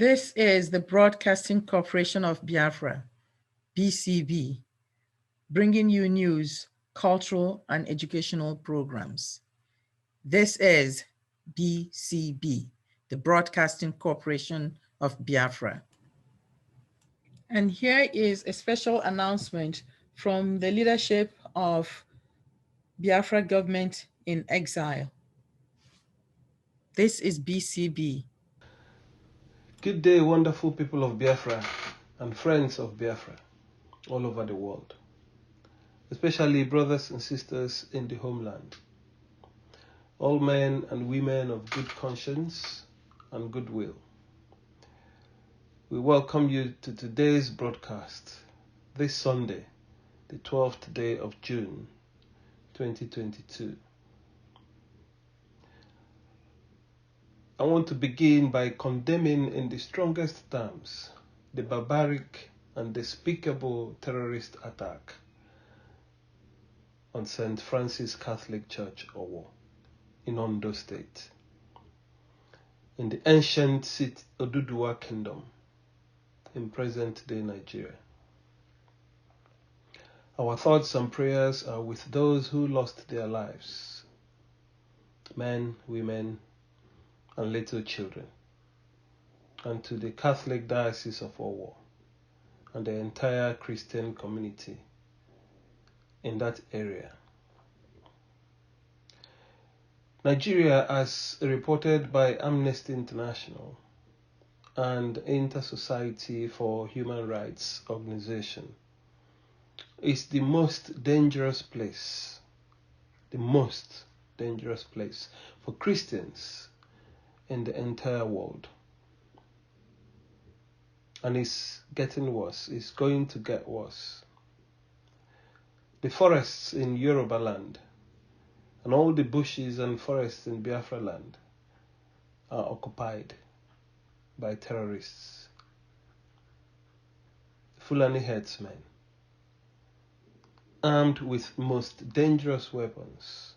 This is the Broadcasting Corporation of Biafra, BCB, bringing you news, cultural, and educational programs. This is BCB, the Broadcasting Corporation of Biafra. And here is a special announcement from the leadership of Biafra government in exile. This is BCB. Good day, wonderful people of Biafra and friends of Biafra all over the world, especially brothers and sisters in the homeland, all men and women of good conscience and goodwill. We welcome you to today's broadcast, this Sunday, the 12th day of June, 2022. I want to begin by condemning in the strongest terms the barbaric and despicable terrorist attack on St. Francis Catholic Church, Owo, in Ondo State, in the ancient Oduduwa Kingdom, in present-day Nigeria. Our thoughts and prayers are with those who lost their lives, men, women, and little children, and to the Catholic Diocese of Owo and the entire Christian community in that area. Nigeria, as reported by Amnesty International and Inter-Society for Human Rights Organization, is the most dangerous place for Christians in the entire world. And it's getting worse. It's going to get worse. The forests in Yoruba land and all the bushes and forests in Biafra land are occupied by terrorists, Fulani herdsmen, armed with most dangerous weapons,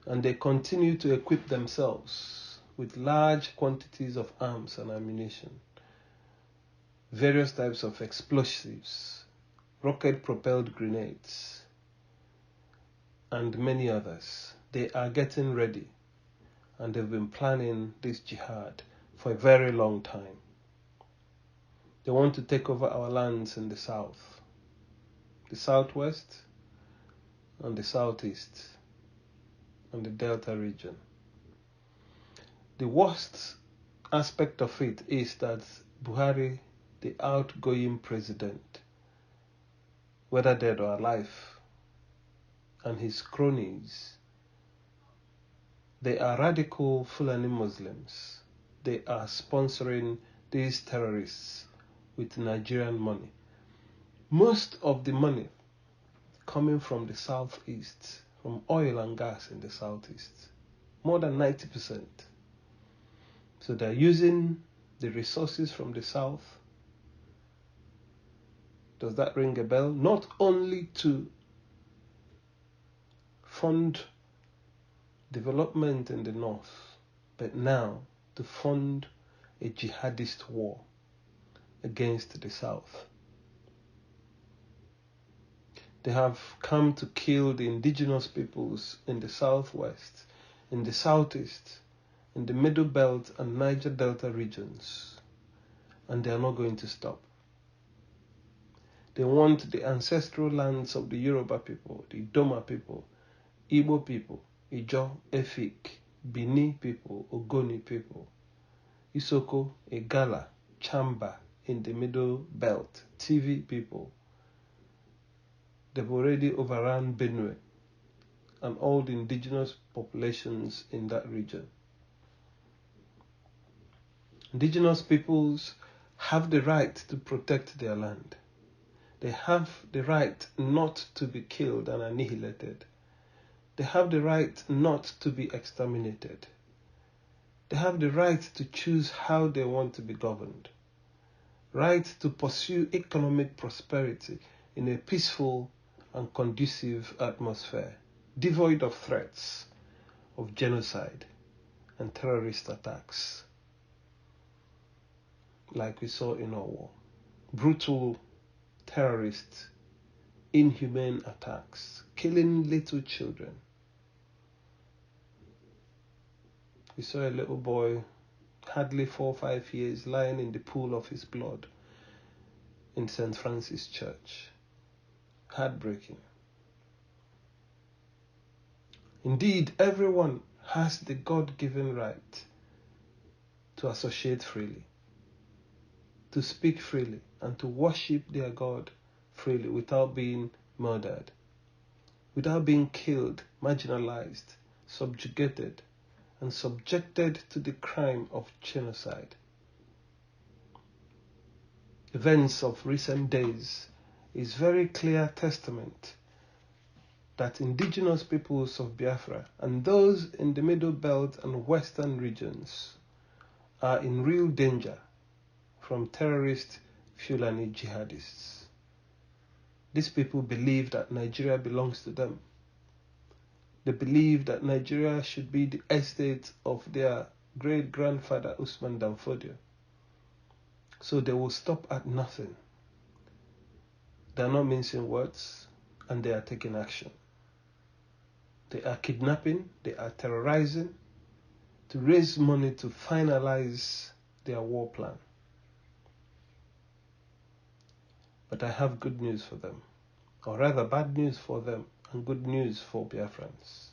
and they continue to equip themselves with large quantities of arms and ammunition, various types of explosives, rocket-propelled grenades, and many others. They are getting ready, and they've been planning this jihad for a very long time. They want to take over our lands in the south, the southwest, and the southeast, and the Delta region. The worst aspect of it is that Buhari, the outgoing president, whether dead or alive, and his cronies, they are radical Fulani Muslims. They are sponsoring these terrorists with Nigerian money. Most of the money coming from the southeast, from oil and gas in the southeast, more than 90%. So they're using the resources from the south. Does that ring a bell? Not only to fund development in the north, but now to fund a jihadist war against the south. They have come to kill the indigenous peoples in the southwest, in the southeast, in the Middle Belt and Niger Delta regions, and they are not going to stop. They want the ancestral lands of the Yoruba people, the Doma people, Igbo people, Ijo, Efik, Bini people, Ogoni people, Isoko, Igala, Chamba in the Middle Belt, TV people. They've already overrun Benue and all the indigenous populations in that region. Indigenous peoples have the right to protect their land. They have the right not to be killed and annihilated. They have the right not to be exterminated. They have the right to choose how they want to be governed. Right to pursue economic prosperity in a peaceful and conducive atmosphere, devoid of threats of genocide and terrorist attacks. like we saw in our war. Brutal terrorists, inhumane attacks, killing little children. We saw a little boy, hardly 4 or 5 years, lying in the pool of his blood in St. Francis Church. Heartbreaking. Indeed, everyone has the God-given right to associate freely, to speak freely, and to worship their God freely without being murdered, without being killed, marginalized, subjugated, and subjected to the crime of genocide. Events of recent days is very clear testament that indigenous peoples of Biafra and those in the Middle Belt and Western regions are in real danger from terrorist Fulani jihadists. These people believe that Nigeria belongs to them. They believe that Nigeria should be the estate of their great-grandfather Usman Dan Fodio. So they will stop at nothing. They are not mincing words, and they are taking action. They are kidnapping, they are terrorizing to raise money to finalize their war plan. But I have good news for them, or rather bad news for them and good news for Biafrans.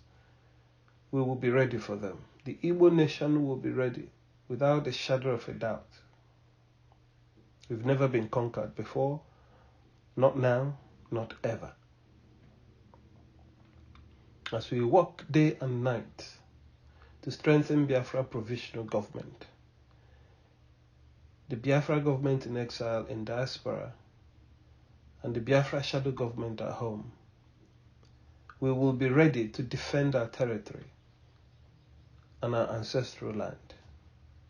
We will be ready for them. The Igbo nation will be ready without a shadow of a doubt. We've never been conquered before, not now, not ever. As we work day and night to strengthen Biafra provisional government, the Biafra government in exile in diaspora, and the Biafra shadow government at home, we will be ready to defend our territory and our ancestral land.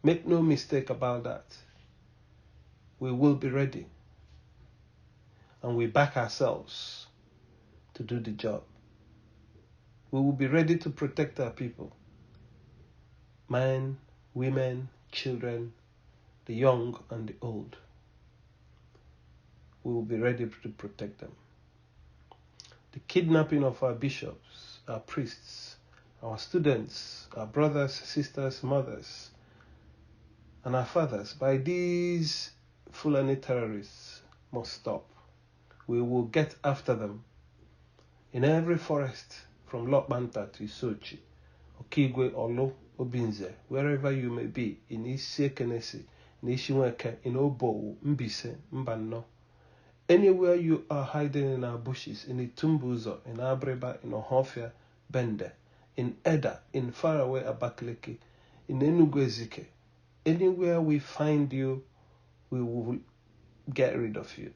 Make no mistake about that. We will be ready, and we back ourselves to do the job. We will be ready to protect our people. Men, women, children, the young and the old. We will be ready to protect them. The kidnapping of our bishops, our priests, our students, our brothers, sisters, mothers, and our fathers by these Fulani terrorists must stop. We will get after them in every forest from Lokbanta to Isochi, Okigwe, Olo, Obinze, wherever you may be, in Isiekenesi, in Ishiweke, in Obo, Mbise, Mbano. Anywhere you are hiding in our bushes, in Itumbuzo, in Abreba, in Ohofia, Bende, in Eda, in faraway Abakaliki, in Enugwezike, anywhere we find you, we will get rid of you.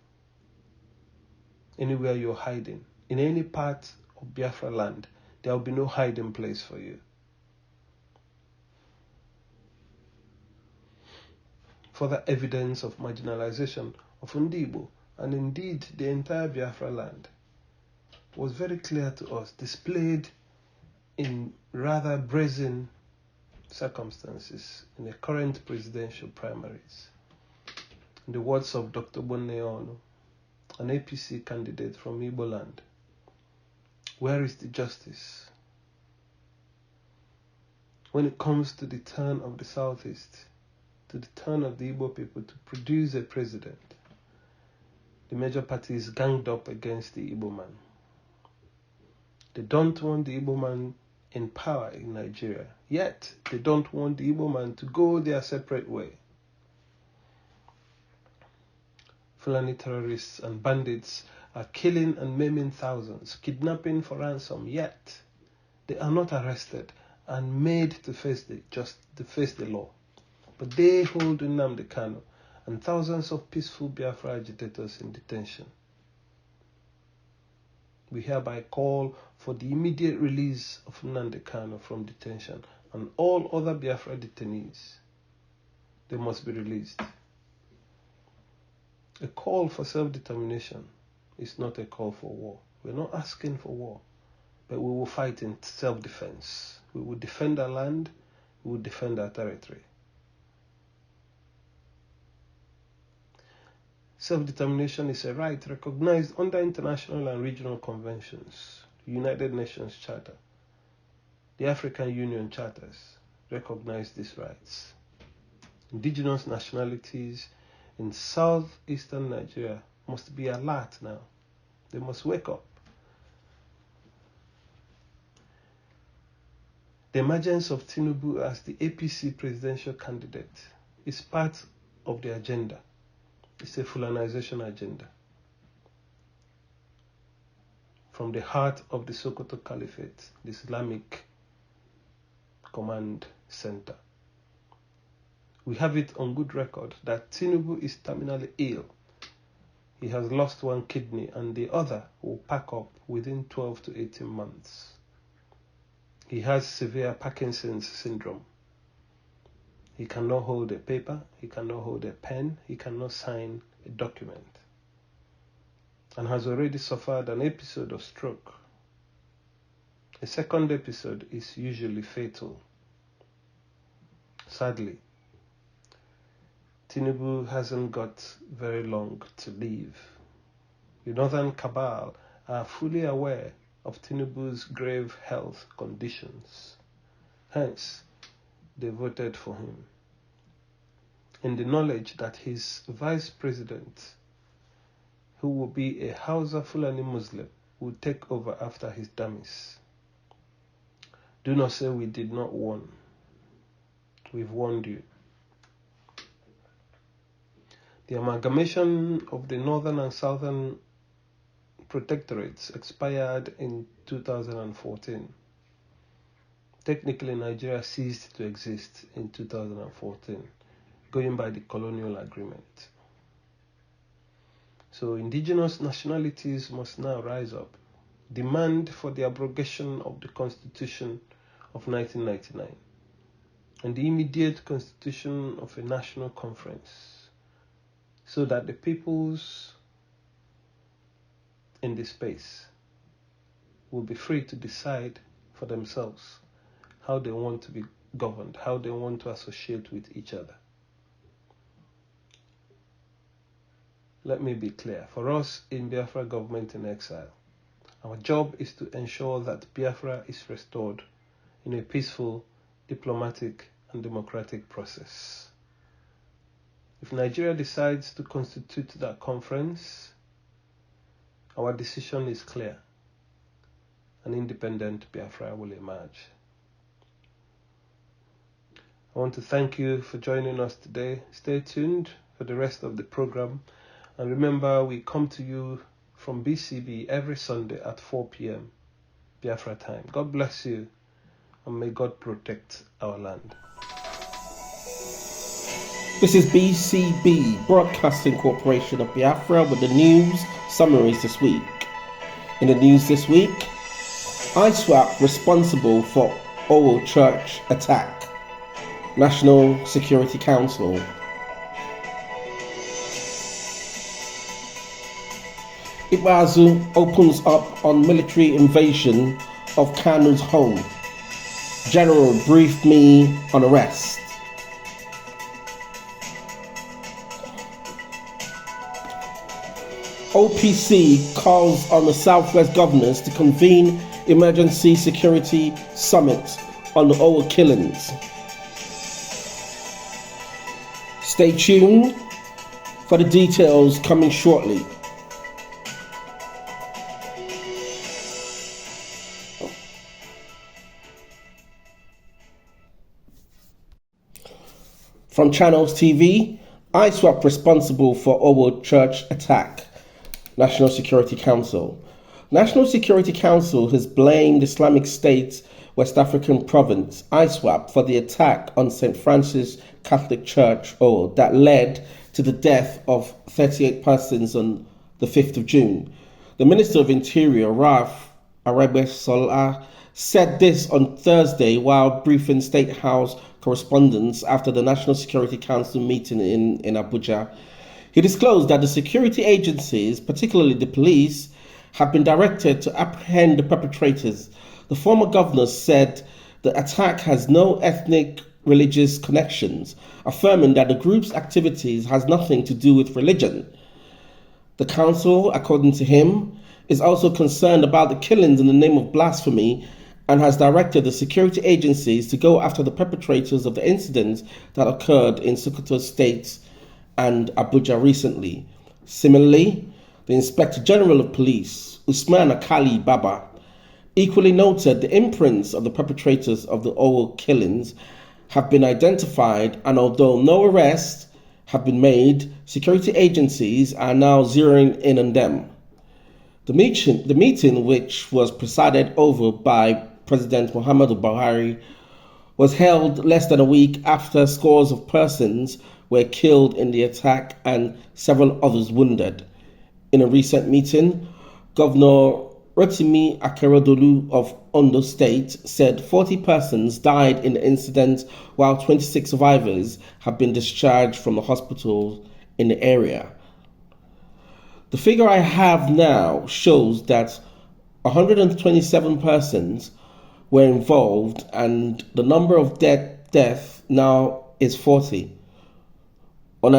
Anywhere you're hiding, in any part of Biafra land, there will be no hiding place for you. Further evidence of marginalization of Ndibo, and indeed the entire Biafra land, was very clear to us, displayed in rather brazen circumstances in the current presidential primaries. In the words of Dr. Bonneonu, an APC candidate from Igbo land, where is the justice? When it comes to the turn of the Southeast, to the turn of the Igbo people to produce a president, the major parties ganged up against the Igbo man. They don't want the Igbo man in power in Nigeria, yet they don't want the Igbo man to go their separate way. Fulani terrorists and bandits are killing and maiming thousands, kidnapping for ransom, yet they are not arrested and made to face the law. But they hold Nnamdi Kanu and thousands of peaceful Biafra agitators in detention. We hereby call for the immediate release of Nnamdi Kanu from detention and all other Biafra detainees. They must be released. A call for self-determination is not a call for war. We're not asking for war, but we will fight in self-defense. We will defend our land, we will defend our territory. Self-determination is a right recognized under international and regional conventions, the United Nations Charter. The African Union charters recognize these rights. Indigenous nationalities in southeastern Nigeria must be alert now. They must wake up. The emergence of Tinubu as the APC presidential candidate is part of the agenda. It's a Fulanization agenda. From the heart of the Sokoto Caliphate, the Islamic Command Center. We have it on good record that Tinubu is terminally ill. He has lost one kidney and the other will pack up within 12 to 18 months. He has severe Parkinson's syndrome. He cannot hold a paper, he cannot hold a pen, he cannot sign a document, and has already suffered an episode of stroke. A second episode is usually fatal. Sadly, Tinubu hasn't got very long to live. The Northern Cabal are fully aware of Tinubu's grave health conditions. Hence, they voted for him, in the knowledge that his vice president, who will be a Hausa Fulani Muslim, will take over after his demise. Do not say we did not warn. We've warned you. The amalgamation of the northern and southern protectorates expired in 2014. Technically, Nigeria ceased to exist in 2014, going by the colonial agreement. So indigenous nationalities must now rise up, demand for the abrogation of the Constitution of 1999 and the immediate constitution of a national conference, so that the peoples in this space will be free to decide for themselves how they want to be governed, how they want to associate with each other. Let me be clear. For us in Biafra Government in Exile, our job is to ensure that Biafra is restored in a peaceful, diplomatic, and democratic process. If Nigeria decides to constitute that conference, our decision is clear. An independent Biafra will emerge. I want to thank you for joining us today. Stay tuned for the rest of the program. And remember, we come to you from BCB every Sunday at 4 p.m. Biafra time. God bless you, and may God protect our land. This is BCB, Broadcasting Corporation of Biafra, with the news summaries this week. In the news this week, ISWAP responsible for Owo Church attack. National Security Council. Ibazu opens up on military invasion of Kanu's home. General briefed me on arrest. OPC calls on the Southwest governors to convene emergency security summit on the Owo killings. Stay tuned for the details coming shortly. From Channels TV, ISWAP responsible for Owo Church attack. National Security Council. National Security Council has blamed Islamic State West African Province, ISWAP, for the attack on St. Francis Catholic Church, Owo, that led to the death of 38 persons on the 5th of June. The Minister of Interior, Ralph Aregbesola, said this on Thursday while briefing State House correspondents after the National Security Council meeting in Abuja. He disclosed that the security agencies, particularly the police, have been directed to apprehend the perpetrators. The former governor said the attack has no ethnic religious connections, affirming that the group's activities has nothing to do with religion. The council, according to him, is also concerned about the killings in the name of blasphemy and has directed the security agencies to go after the perpetrators of the incidents that occurred in Sokoto State and Abuja recently. Similarly, the Inspector General of Police, Usman Akali Baba, equally noted the imprints of the perpetrators of the Owo killings have been identified, and although no arrests have been made, security agencies are now zeroing in on them. The meeting, which was presided over by President Muhammadu Buhari, was held less than a week after scores of persons were killed in the attack and several others wounded. In a recent meeting, Governor Rotimi Akeredolu of Ondo State said 40 persons died in the incident, while 26 survivors have been discharged from the hospitals in the area. The figure I have now shows that 127 persons were involved, and the number of deaths now is 40. On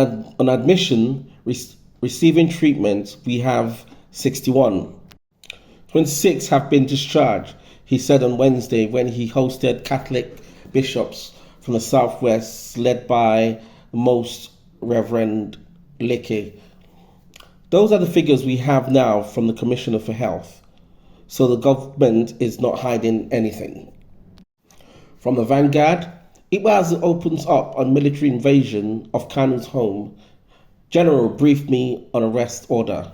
admission, receiving treatment, we have 61. 26 have been discharged, he said on Wednesday when he hosted Catholic bishops from the Southwest led by the Most Reverend Leke. Those are the figures we have now from the Commissioner for Health, so the government is not hiding anything. From the Vanguard, Ikpeazu opens up on military invasion of Kanu's home. General briefed me on arrest order.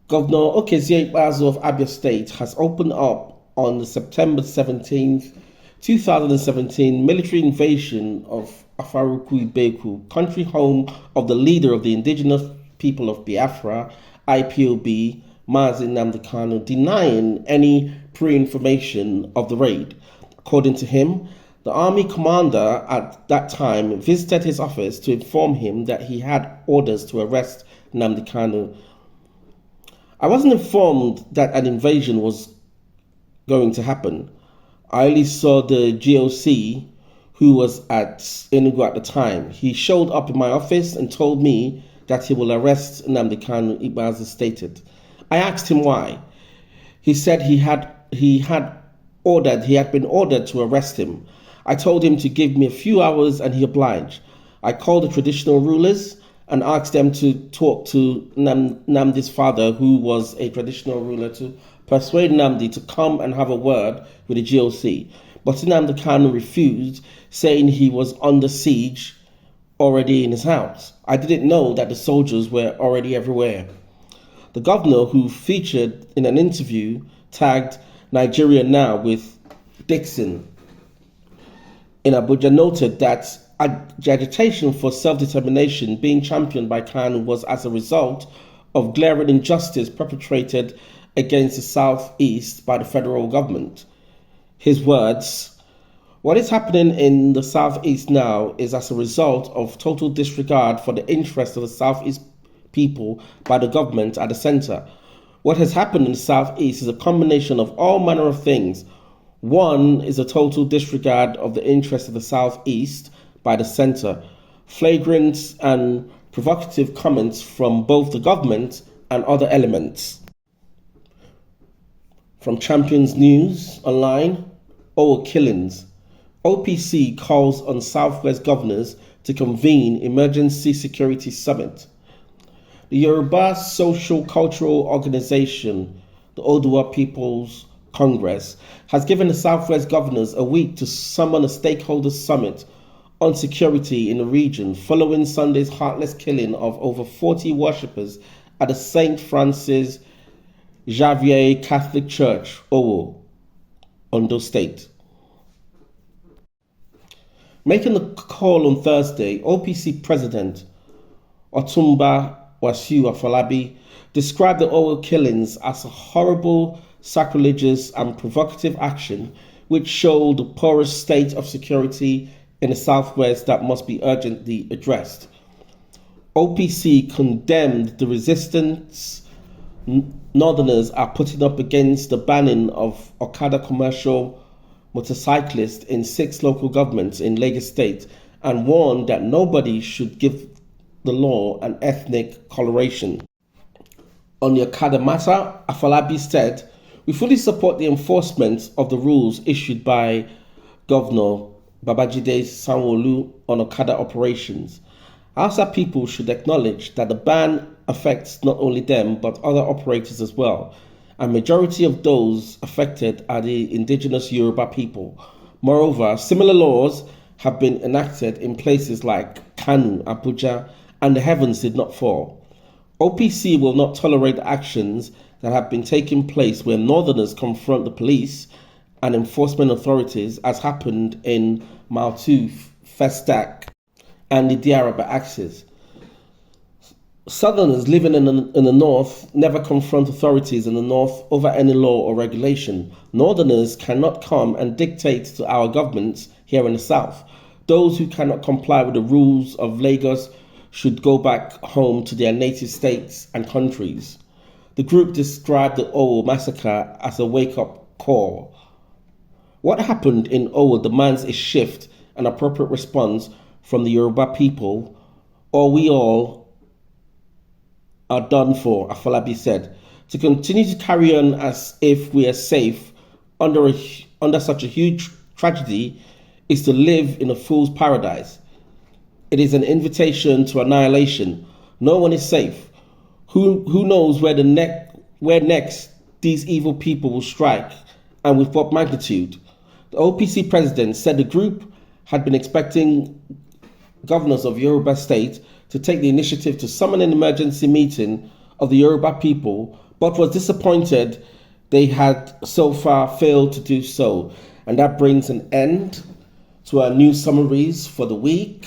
Governor Okezie Ikpeazu of Abia State has opened up on September 17, 2017, military invasion of Afaruku Ibeku, country home of the leader of the indigenous people of Biafra, IPOB, Mazi Nnamdi Kanu, denying any pre-information of the raid. According to him, the army commander at that time visited his office to inform him that he had orders to arrest Nnamdi Kanu. I wasn't informed that an invasion was going to happen. I only saw the GOC, who was at Enugu at the time. He showed up in my office and told me that he will arrest Nnamdi Kanu, Ikpeazu stated. I asked him why. He said he had been ordered to arrest him. I told him to give me a few hours and he obliged. I called the traditional rulers and asked them to talk to Nnamdi's father, who was a traditional ruler, to persuade Nnamdi to come and have a word with the GOC. But Nnamdi Kanu refused, saying he was under siege already in his house. I didn't know that the soldiers were already everywhere. The governor, who featured in an interview tagged Nigeria Now with Dixon in Abuja, noted that the agitation for self-determination being championed by Kanu was as a result of glaring injustice perpetrated against the Southeast by the federal government. His words, "What is happening in the Southeast now is as a result of total disregard for the interests of the Southeast people by the government at the center. What has happened in the Southeast is a combination of all manner of things. One is a total disregard of the interests of the Southeast by the center, flagrant and provocative comments from both the government and other elements." From Champions News Online, Owo killings. OPC calls on Southwest governors to convene emergency security summit. The Yoruba Social Cultural Organization, the Oduwa People's Congress, has given the Southwest governors a week to summon a stakeholder summit on security in the region following Sunday's heartless killing of over 40 worshippers at the St. Francis Xavier Catholic Church, Owo, Ondo State. Making the call on Thursday, OPC President Otumba Wasiu Afolabi described the Owo killings as a horrible, sacrilegious and provocative action which showed the porous state of security in the Southwest that must be urgently addressed. OPC condemned the resistance Northerners are putting up against the banning of Okada commercial motorcyclists in 6 local governments in Lagos State and warned that nobody should give the law an ethnic coloration. On the Okada matter, Afolabi said, "We fully support the enforcement of the rules issued by Governor Babajide Sanwo-Olu on Okada operations. Hausa people should acknowledge that the ban affects not only them but other operators as well. A majority of those affected are the indigenous Yoruba people. Moreover, similar laws have been enacted in places like Kanu, Abuja, and the heavens did not fall. OPC will not tolerate actions that have been taking place where northerners confront the police and enforcement authorities, as happened in Maltu, Festac, and the Diaraba axis. Southerners living in the north never confront authorities in the north over any law or regulation. Northerners cannot come and dictate to our governments here in the south. Those who cannot comply with the rules of Lagos should go back home to their native states and countries." The group described the Owo massacre as a wake-up call. What happened in Owo demands a shift and appropriate response from the Yoruba people, or we all are done for, Afolabi said. To continue to carry on as if we are safe under such a huge tragedy is to live in a fool's paradise. It is an invitation to annihilation. No one is safe. Who knows where next these evil people will strike, and with what magnitude? The OPC president said the group had been expecting governors of Yoruba state to take the initiative to summon an emergency meeting of the Yoruba people, but was disappointed they had so far failed to do so. And that brings an end to our news summaries for the week.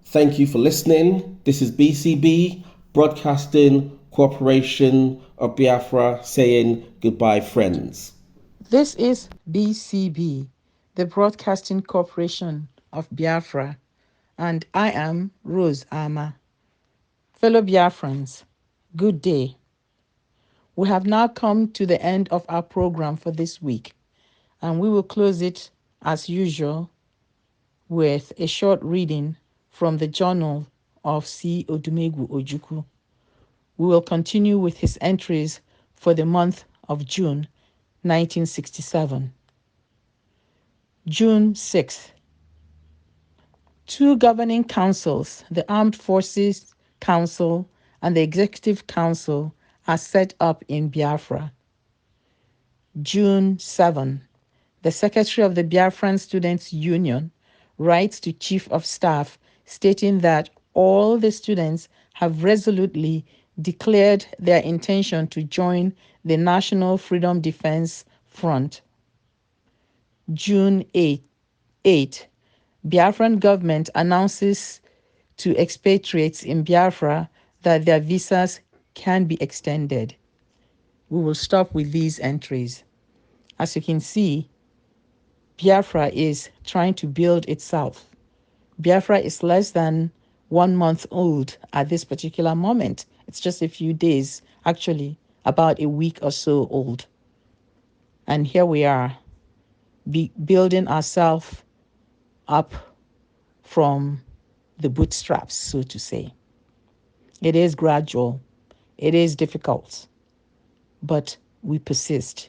Thank you for listening. This is BCB, Broadcasting Corporation of Biafra, saying goodbye, friends. This is BCB, the Broadcasting Corporation of Biafra, and I am Rose Ama. Fellow Biafrans, good day. We have now come to the end of our program for this week, and we will close it as usual with a short reading from the journal of C. Odumegu Ojukwu. We will continue with his entries for the month of June 1967. June 6th. Two governing councils, the Armed Forces Council and the Executive Council, are set up in Biafra. June 7. The Secretary of the Biafran Students' Union writes to Chief of Staff stating that all the students have resolutely declared their intention to join the National Freedom Defense Front. June 8. Biafran government announces to expatriates in Biafra that their visas can be extended. We will stop with these entries. As you can see, Biafra is trying to build itself. Biafra is less than 1 month old at this particular moment. It's just a few days, actually, about a week or so old. And here we are, building ourselves up from the bootstraps, so to say. It is gradual, it is difficult, but we persist.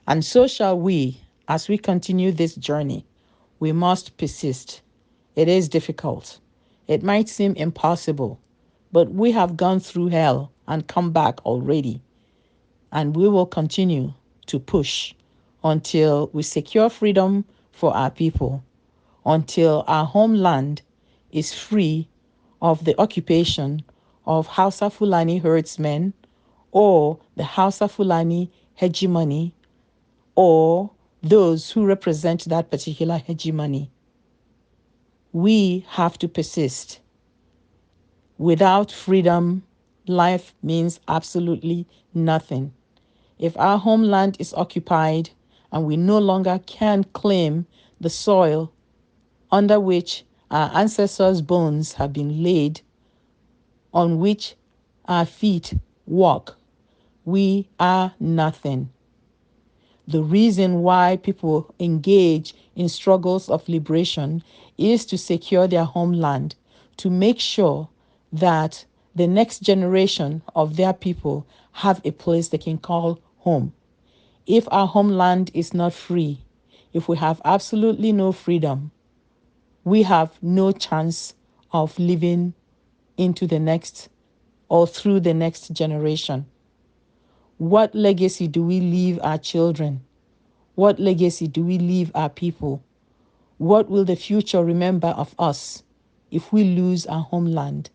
And so shall we as we continue this journey. We must persist. It is difficult. It might seem impossible, but we have gone through hell and come back already. And we will continue to push until we secure freedom for our people, until our homeland is free of the occupation of Hausa Fulani herdsmen or the Hausa Fulani hegemony or those who represent that particular hegemony. We have to persist. Without freedom, life means absolutely nothing. If our homeland is occupied and we no longer can claim the soil under which our ancestors' bones have been laid, on which our feet walk, we are nothing. The reason why people engage in struggles of liberation is to secure their homeland, to make sure that the next generation of their people have a place they can call home. If our homeland is not free, if we have absolutely no freedom, we have no chance of living into the next or through the next generation. What legacy do we leave our children? What legacy do we leave our people? What will the future remember of us if we lose our homeland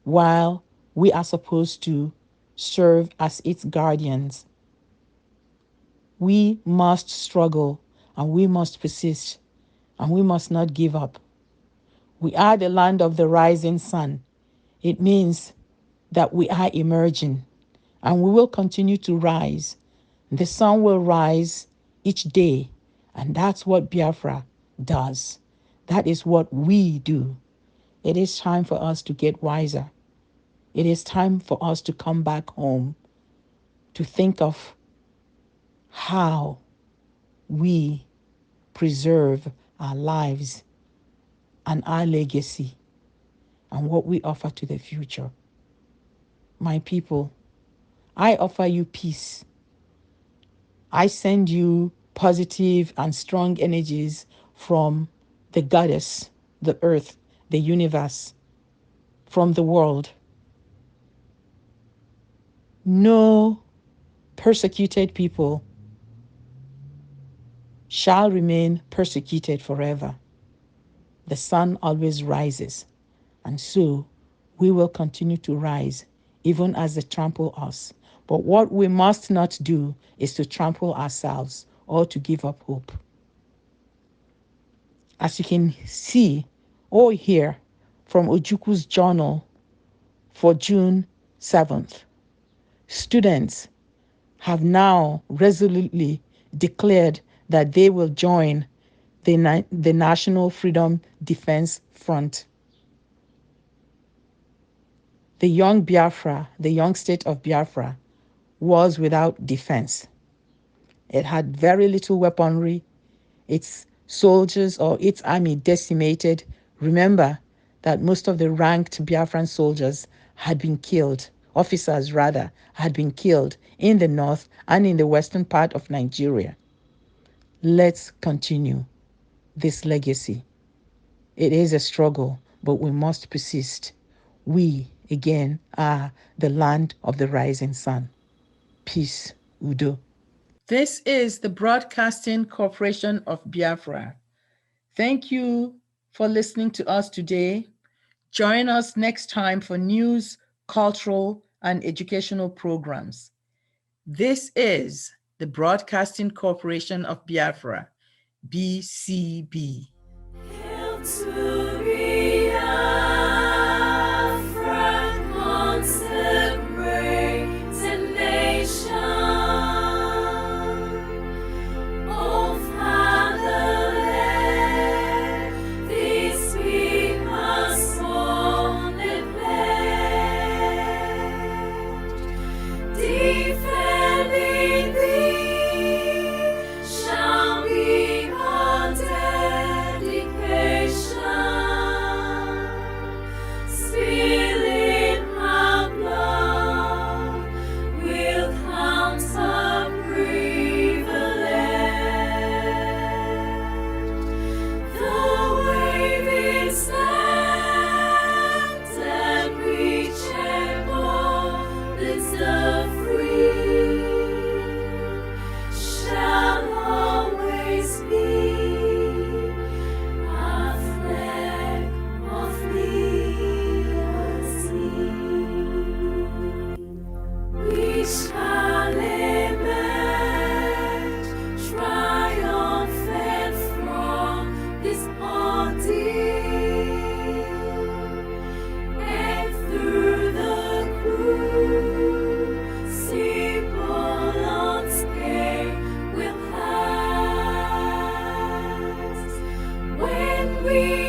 while we are supposed to serve as its guardians? We must struggle and we must persist and we must not give up. We are the land of the rising sun. It means that we are emerging and we will continue to rise. The sun will rise each day, and that's what Biafra does. That is what we do. It is time for us to get wiser. It is time for us to come back home, to think of how we preserve our lives and our legacy and what we offer to the future. My people, I offer you peace. I send you positive and strong energies from the goddess, the earth, the universe, from the world. No persecuted people shall remain persecuted forever. The sun always rises, and so we will continue to rise, even as they trample us. But what we must not do is to trample ourselves or to give up hope. As you can see or hear from Ojukwu's journal for June 7th, students have now resolutely declared that they will join the National Freedom Defense Front. The young Biafra, the young state of Biafra, was without defense. It had very little weaponry. Its soldiers or its army decimated. Remember that most of the ranked Biafran soldiers had been killed, officers rather, had been killed in the north and in the western part of Nigeria. Let's continue this legacy. It is a struggle, but we must persist. We, again, are the land of the rising sun. Peace, Udo. This is the Broadcasting Corporation of Biafra. Thank you for listening to us today. Join us next time for news, cultural, and educational programs. This is the Broadcasting Corporation of Biafra, BCB. Hail to Biafra, consecrated nation. O Fatherland, this we must only pledge. Defending thee shall be our dedication. Spilling our blood will count a privilege. The waving stands and reachable lids of free shall always be a flag of liberty. We shall emerge triumphant from this ordeal, and through the crucible unscathed we'll pass. When we